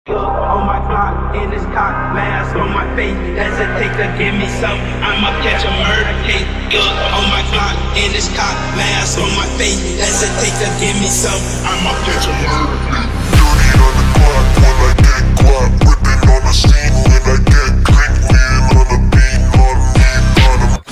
On my clock, in this cock, mask on my face. Hesitate to give me some, I'ma catch a murder case. On my clock, in this cock, mask on my face. Hesitate to give me some, I'ma catch a murder case. 30 on the clock when I get guap, whipping on the scene when I get crank, leaning on the beat, on me, on the.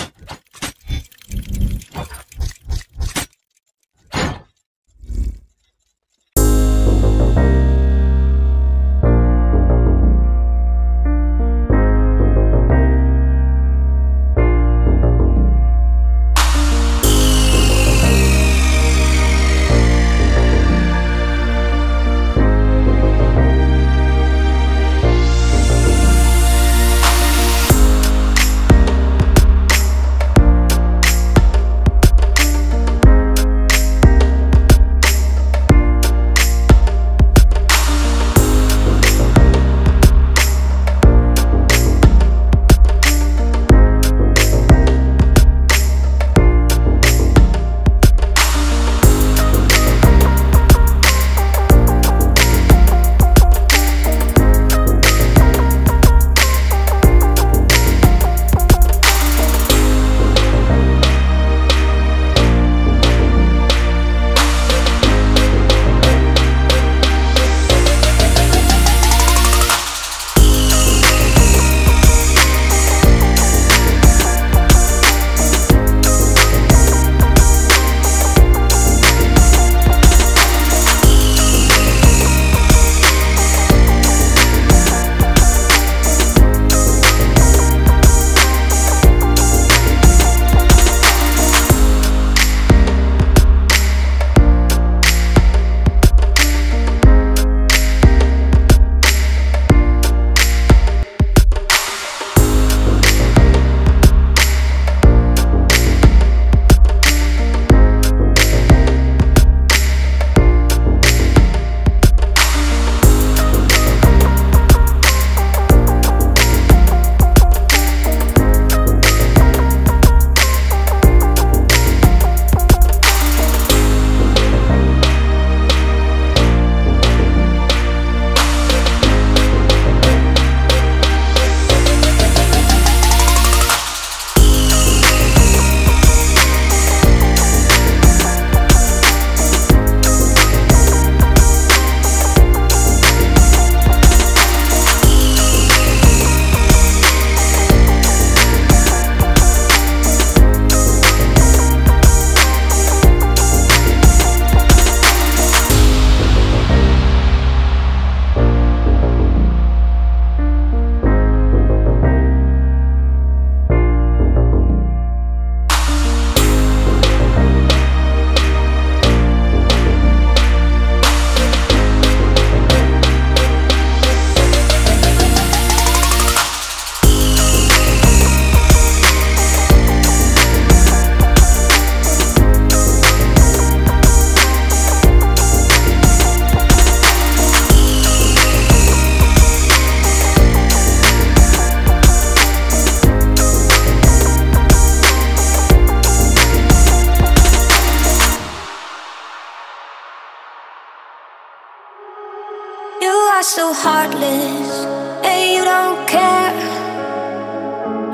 So heartless, and you don't care.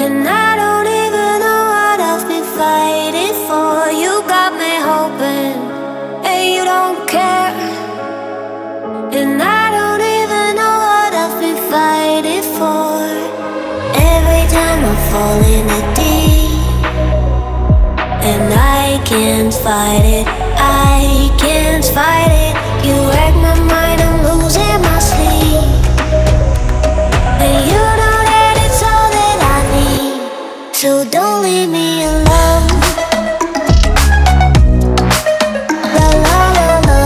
And I don't even know what I've been fighting for. You got me hoping, and you don't care. And I don't even know what I've been fighting for. Every time I fall in the deep, and I can't fight it, I can't fight it. You wreck my mind, I'm losing my sleep. And you know that it's all that I need, so don't leave me alone. La la la la.